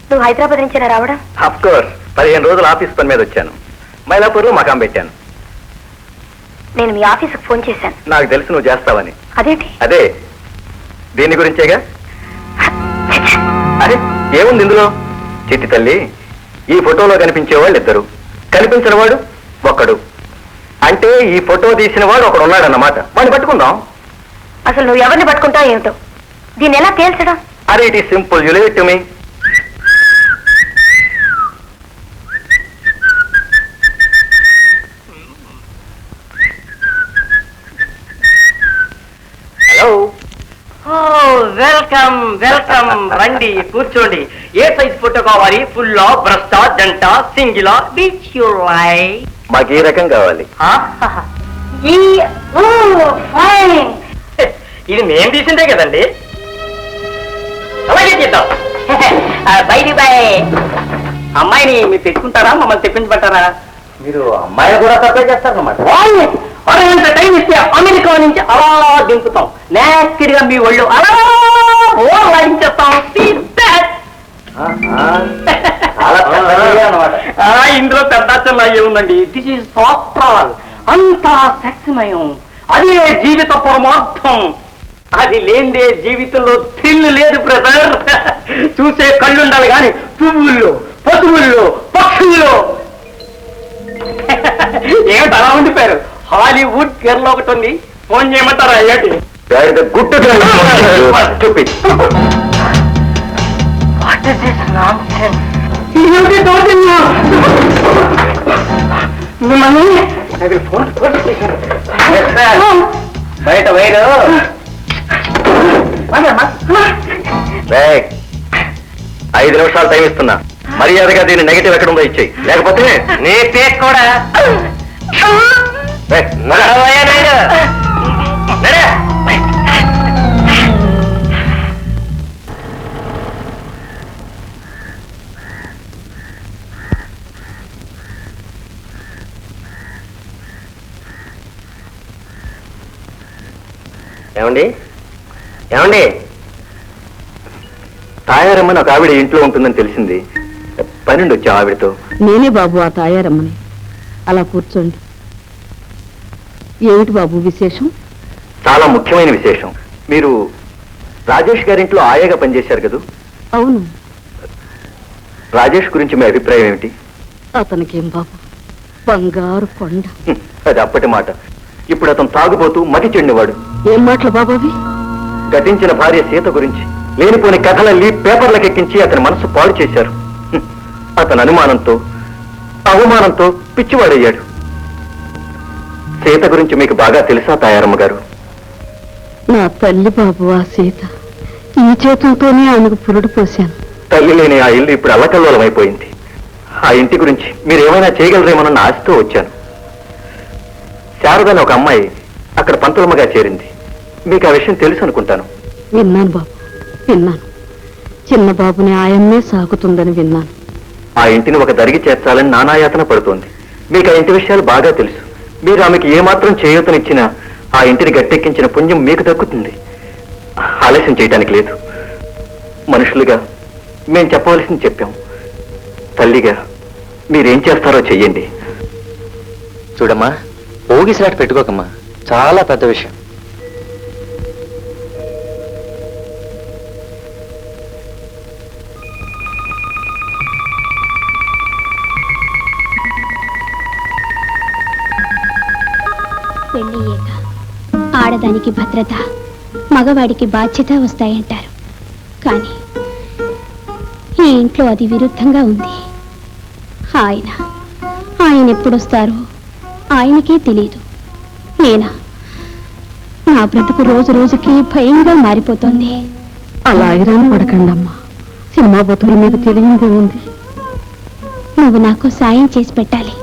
నువ్వు హైదరాబాద్ నుంచేనా రావడం? Of course, 15 రోజులు ఆఫీస్ పని మీద వచ్చాను. మైలాపూర్లో మకాం పెట్టాను. నేను మీ ఆఫీసుకు ఫోన్ చేశాను. నాకు తెలుసు నువ్వు చేస్తావని. అదేంటి? అదే దీని గురించేగా. అరే ఏముంది ఇందులో? చిట్టి తల్లి, ఈ ఫోటోలో కనిపించే వాళ్ళు ఇద్దరు, కనిపించిన వాడు ఒక్కడు. అంటే ఈ ఫోటో తీసిన వాడు ఒకడు ఉన్నాడన్నమాట. వాడిని పట్టుకుందాం. అసలు నువ్వు ఎవరిని పట్టుకుంటావు ఏమిటో? దీన్ని ఎలా తేల్చడం? అరే it is simple, you leave it to me. Hello. Welcome welcome, రండి కూర్చోండి. ఏ సైజ్ ఫోటో కావాలి? ఫుల్ బ్రస్టా, జంటా, సింగిలా, బీచ్ యూ లైక్? మాకు ఈ రకం కావాలి. ఇది మేం తీసిందే కదండి, అలాగే చేద్దాం. బయటి బాయ్, అమ్మాయిని మీరు తెచ్చుకుంటారా, మమ్మల్ని తెప్పించమంటారా? మీరు అమ్మాయిని కూడా సప్లై చేస్తారన్నమాట. అరగంట టైం ఇస్తే అమెరికా నుంచి అలా దింపుతాం. నేస్కిడ్ గా మీ ఒళ్ళు అలా లాడించేస్తాం. ఇందులో పెద్ద ఏముందండి? దిస్ ఈజ్ సాఫ్ట్రాల్, అంతా సెక్స్మయం. అదే జీవిత పరమార్థం. అది లేనిదే జీవితంలో థ్రిల్ లేదు బ్రదర్. చూసే కళ్ళు ఉండాలి కానీ పువ్వుల్లో, పశువుల్లో, పక్షుల్లో. ఏమిటి అలా ఉండిపోయారు? హాలీవుడ్ గర్ల్ ఒకటి ఉంది, ఫోన్ చేయమంటారా? ఏంటి గుడ్ బయట వైరు 5 నిమిషాలు టైం ఇస్తున్నా. మర్యాదగా దీన్ని నెగటివ్ ఎక్కడ ఉందో ఇచ్చేయి, లేకపోతే నీ ఫేస్ కూడా. ఏమండి ఏమండి, తాయారమ్మని ఒక ఆవిడ ఇంట్లో ఉంటుందని తెలిసింది. పనుండి వచ్చా ఆవిడతో. నేనే బాబు ఆ తాయారమ్మని. అలా కూర్చోండి. ఏమిటి బాబు విశేషం? చాలా ముఖ్యమైన విశేషం. మీరు రాజేష్ గారింట్లో ఆయాగా పనిచేశారు కదా? అవును. రాజేష్ గురించి మీ అభిప్రాయం ఏమిటి? అతనికేం బాబు, బంగారు కొండ. అది అప్పటి మాట. ఇప్పుడు అతను తాగుబోతూ మతి చెండివాడు. ఏం మాటలు బాబు అవి? గతించిన భార్య సీత గురించి లేనిపోని కథలల్లి పేపర్లకెక్కించి అతని మనసు పాడు చేశారు. అతని అనుమానంతో, అవమానంతో పిచ్చివాడయ్యాడు. సీత గురించి మీకు బాగా తెలుసా తాయారమ్మ గారు? నా తల్లి బాబు ఆ సీత. ఈ చేతులతోనే ఆయనకు పురుడు పోశాను. తల్లి లేని ఆ ఇల్లు ఇప్పుడు అల్లకల్లోలం అయిపోయింది. ఆ ఇంటి గురించి మీరేమైనా చేయగలరేమోనన్న ఆశతో వచ్చాను. శారదని ఒక అమ్మాయి అక్కడ పంతులమ్మగా చేరింది. మీకు ఆ విషయం తెలుసు అనుకుంటాను. విన్నాను బాబు, విన్నాను. చిన్న బాబుని ఆయన్నే సాగుతుందని విన్నాను. ఆ ఇంటిని ఒక దరిగి చేర్చాలని నానాయాతన పడుతోంది. మీకు ఆ ఇంటి విషయాలు బాగా తెలుసు. మీరు ఆమెకి ఏమాత్రం చేయూతనిచ్చినా ఆ ఇంటిని గట్టెక్కించిన పుణ్యం మీకు దక్కుతుంది. ఆలస్యం చేయడానికి లేదు. మనుషులుగా మేం చెప్పవలసింది చెప్పాం. తల్లిగా మీరేం చేస్తారో చెయ్యండి. చూడమ్మా, ఓగిసిరాట పెట్టుకోకమ్మా, చాలా పెద్ద విషయం. పెళ్ళయ్యాక ఆడదానికి భద్రత, మగవాడికి బాధ్యత వస్తాయంటారు. కానీ ఈ ఇంట్లో అది విరుద్ధంగా ఉంది. ఆయన ఎప్పుడొస్తారో ఆయనకే తెలియదు. నా బ్రతుకు రోజు రోజుకి భయంగా మారిపోతుంది. అలా ఐరాన్ పడకండమ్మా. సినిమా బతుకుల మీద తెలియందే ఉంది. నువ్వు నాకు సాయం చేసి పెట్టాలి.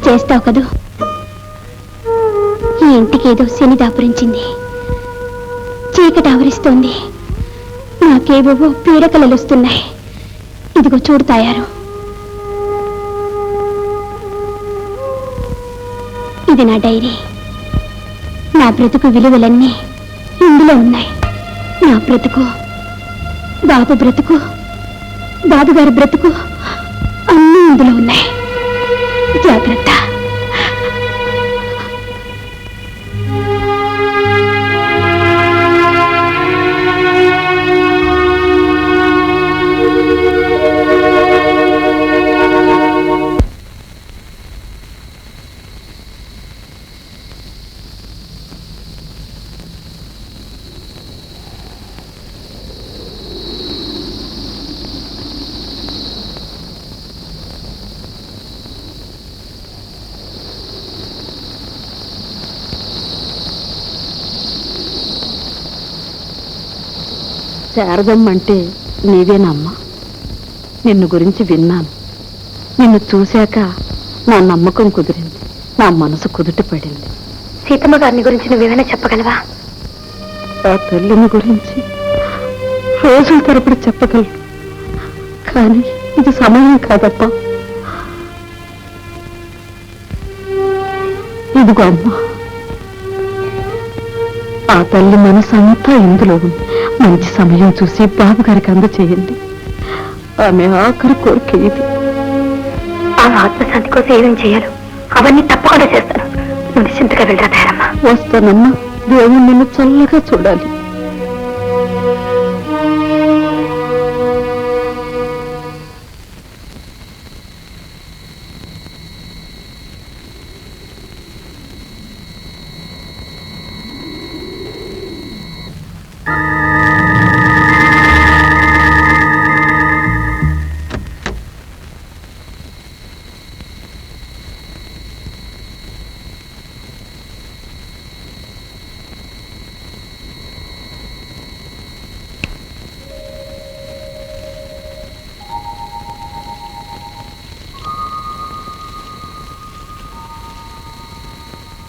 చేస్తావు కదూ? ఈ ఇంటికి ఏదో శని దాపురించింది. చీకటి ఆవరిస్తోంది. నాకేవేవో పీడకలలుస్తున్నాయి. ఇదిగో చూడు తాయారు, ఇది నా డైరీ. నా బ్రతుకు విలువలన్నీ ఇందులో ఉన్నాయి. నా బ్రతుకు, బాబు బ్రతుకు, బాబుగారి బ్రతుకు అన్నీ ఇందులో ఉన్నాయి. జాగ్రత్త. శారదమ్మంటే నీవేనమ్మా. నిన్ను గురించి విన్నాను. నిన్ను చూశాక నా నమ్మకం కుదిరింది, నా మనసు కుదుట పడింది. సీతమ్మ గారిని గురించి నువ్వేమైనా చెప్పగలవా? ఆ తల్లిని గురించి రోజుల తరపుడు చెప్పగలను, కానీ ఇది సమయం కాదప్పా. ఇదిగో అమ్మా, ఆ తల్లి మనసంతా ఇందులో ఉంది. మంచి సమయం చూసి బాబు గారికి అందచేయండి. ఆమె ఆఖరి కోరిక ఇది. ఆమె ఆత్మశాంతి కోసం ఏమేం చేయాలో అవన్నీ తప్పకుండా చేస్తాను. నువ్వు నిశ్చింతగా వెళ్ళరా తయారమ్మా. వస్తానమ్మా. దేవుడు నిన్ను చల్లగా చూడాలి.